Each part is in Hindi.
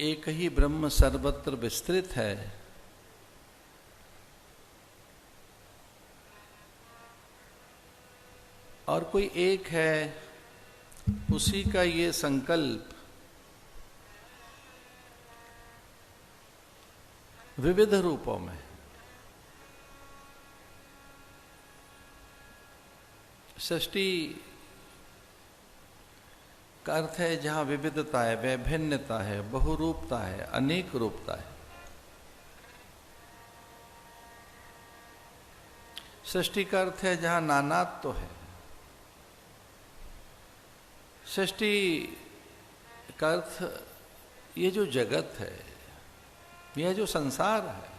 एक ही ब्रह्म सर्वत्र विस्तृत है, और कोई एक है, उसी का ये संकल्प विविध रूपों में। सृष्टि का अर्थ है जहां विविधता है, वैभिन्नता है, बहुरूपता है, अनेक रूपता है। सृष्टि का अर्थ है जहां नानात्व है। सृष्टि का अर्थ ये जो जगत है, यह जो संसार है,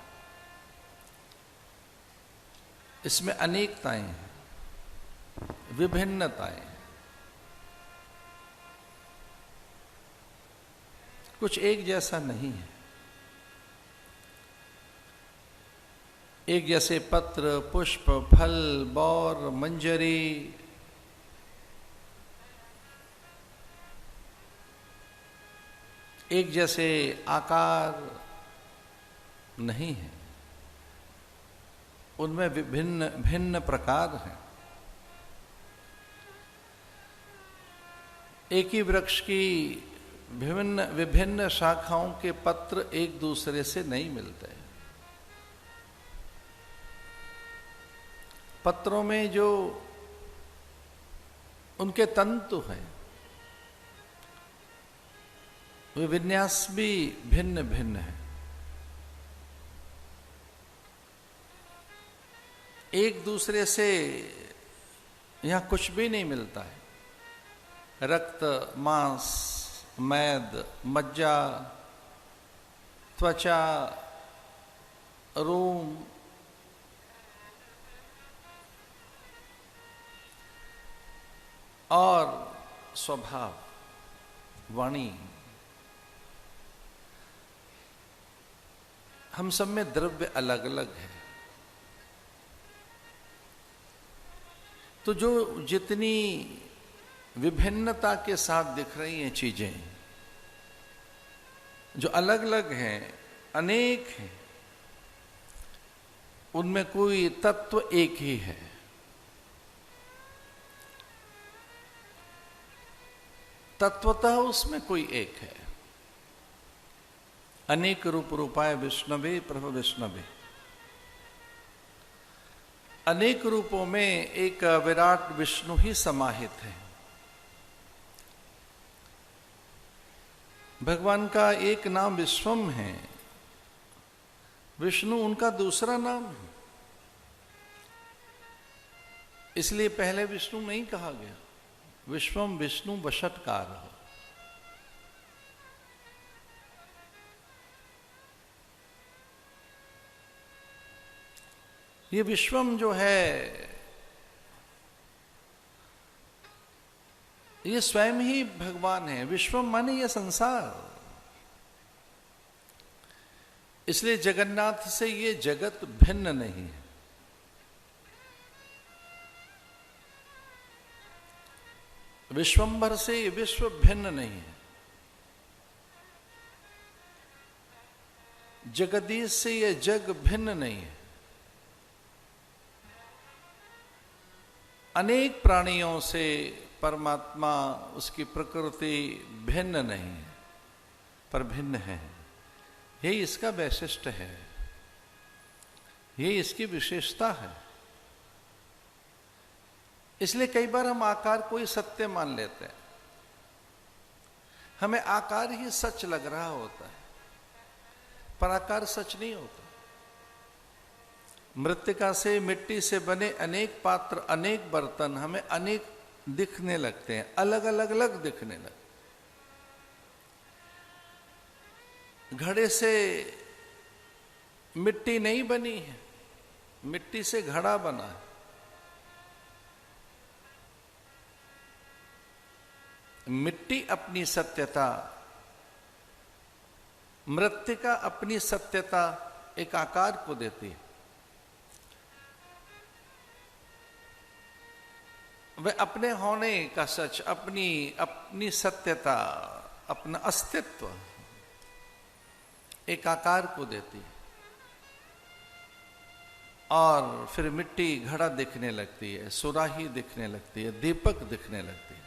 इसमें अनेकताएं हैं, विभिन्नताएं, कुछ एक जैसा नहीं है। एक जैसे पत्र, पुष्प, फल, बौर, मंजरी, एक जैसे आकार नहीं है, उनमें विभिन्न भिन्न प्रकार हैं। एक ही वृक्ष की विभिन्न विभिन्न शाखाओं के पत्र एक दूसरे से नहीं मिलते। पत्रों में जो उनके तंतु हैं, वे विन्यास भी भिन्न भिन्न है। एक दूसरे से यहां कुछ भी नहीं मिलता है। रक्त, मांस, मैद, मज्जा, त्वचा, रोम, और स्वभाव, वाणी, हम सब में द्रव्य अलग अलग है। तो जो जितनी विभिन्नता के साथ दिख रही हैं चीजें, जो अलग अलग हैं, अनेक हैं, उनमें कोई तत्व एक ही है। तत्वतः उसमें कोई एक है। अनेक रूप रूपाय विष्णवे प्रभु विष्णवे। अनेक रूपों में एक विराट विष्णु ही समाहित है। भगवान का एक नाम विश्वम है, विष्णु उनका दूसरा नाम है। इसलिए पहले विष्णु नहीं कहा गया, विश्वम विष्णु वषट्कार। ये विश्वम जो है, ये स्वयं ही भगवान है। विश्वम माने ये संसार। इसलिए जगन्नाथ से ये जगत भिन्न नहीं है। विश्वंभर से ये विश्व भिन्न नहीं है। जगदीश से ये जग भिन्न नहीं है। अनेक प्राणियों से परमात्मा, उसकी प्रकृति भिन्न नहीं है, पर भिन्न है। यही इसका वैशिष्ट्य है, यही इसकी विशेषता है। इसलिए कई बार हम आकार को ही सत्य मान लेते हैं। हमें आकार ही सच लग रहा होता है, पर आकार सच नहीं होता। मृत्तिका से, मिट्टी से बने अनेक पात्र, अनेक बर्तन हमें अनेक दिखने लगते हैं, अलग अलग अलग दिखने लगते। घड़े से मिट्टी नहीं बनी है, मिट्टी से घड़ा बना है। मिट्टी अपनी सत्यता, मृत्तिका अपनी सत्यता एक आकार को देती है। वह अपने होने का सच, अपनी अपनी सत्यता, अपना अस्तित्व एक आकार को देती है और फिर मिट्टी घड़ा दिखने लगती है, सुराही दिखने लगती है, दीपक दिखने लगती है।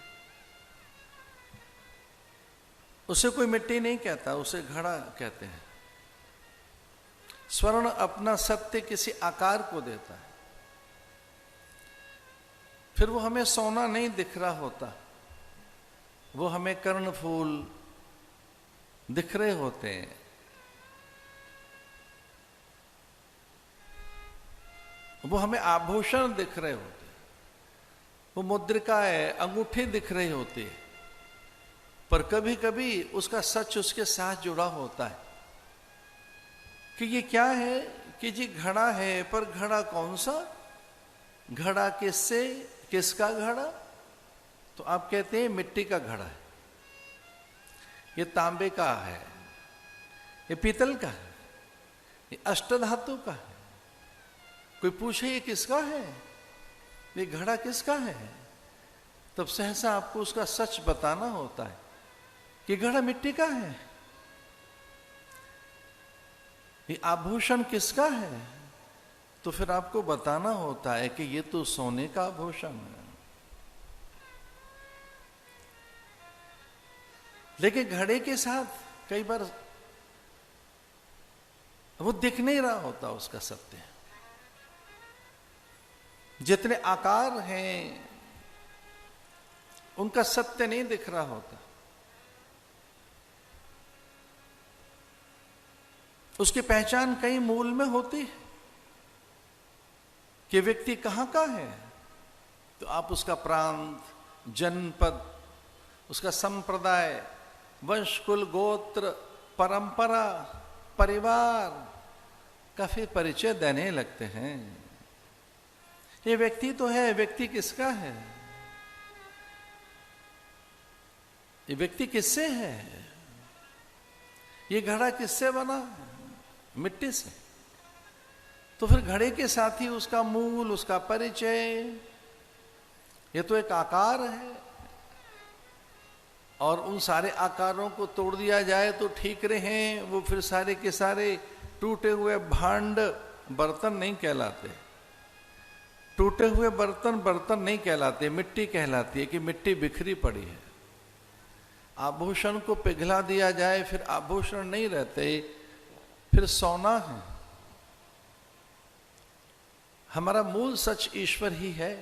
उसे कोई मिट्टी नहीं कहता, उसे घड़ा कहते हैं। स्वर्ण अपना सत्य किसी आकार को देता है, फिर वो हमें सोना नहीं दिख रहा होता, वो हमें कर्णफूल दिख रहे होते हैं। वो हमें आभूषण दिख रहे होते हैं, वो मुद्रिका है, अंगूठी दिख रही होती है, पर कभी कभी उसका सच उसके साथ जुड़ा होता है कि ये क्या है कि जी घड़ा है, पर घड़ा कौन सा? घड़ा किससे? किसका घड़ा? तो आप कहते हैं मिट्टी का घड़ा है, ये तांबे का है, ये पीतल का है, ये अष्टधातु का है। कोई पूछे ये किसका है, ये घड़ा किसका है, तब सहसा आपको उसका सच बताना होता है कि घड़ा मिट्टी का है। ये आभूषण किसका है, तो फिर आपको बताना होता है कि ये तो सोने का आभूषण है। लेकिन घड़े के साथ कई बार वो दिख नहीं रहा होता उसका सत्य। जितने आकार हैं उनका सत्य नहीं दिख रहा होता, उसकी पहचान कई मूल में होती है कि व्यक्ति कहां का है। तो आप उसका प्रांत, जनपद, उसका संप्रदाय, वंश, कुल, गोत्र, परंपरा, परिवार का फिर परिचय देने लगते हैं। ये व्यक्ति तो है, व्यक्ति किसका है? ये व्यक्ति किससे है? ये घड़ा किससे बना? मिट्टी से। तो फिर घड़े के साथ ही उसका मूल, उसका परिचय, ये तो एक आकार है, और उन सारे आकारों को तोड़ दिया जाए तो ठीक रहे, वो फिर सारे के सारे टूटे हुए भांड बर्तन नहीं कहलाते। टूटे हुए बर्तन बर्तन नहीं कहलाते, मिट्टी कहलाती है कि मिट्टी बिखरी पड़ी है। आभूषण को पिघला दिया जाए फिर आभूषण नहीं रहते, फिर सोना है। हमारा मूल सच ईश्वर ही है,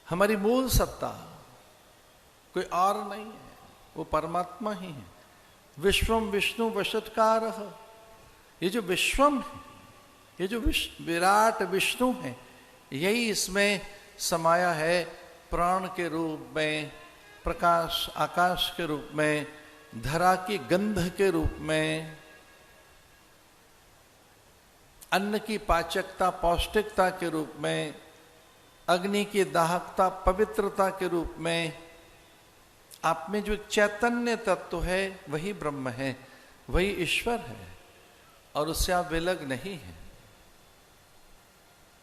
हमारी मूल सत्ता कोई और नहीं है, वो परमात्मा ही है। विश्वम विष्णु वशत्कारः, ये जो विश्वम है, ये जो विराट विष्णु है, यही इसमें समाया है। प्राण के रूप में, प्रकाश आकाश के रूप में, धरा की गंध के रूप में, अन्न की पाचकता पौष्टिकता के रूप में, अग्नि की दाहकता पवित्रता के रूप में। आप में जो चैतन्य तत्व है वही ब्रह्म है, वही ईश्वर है, और उससे आप विलग नहीं है।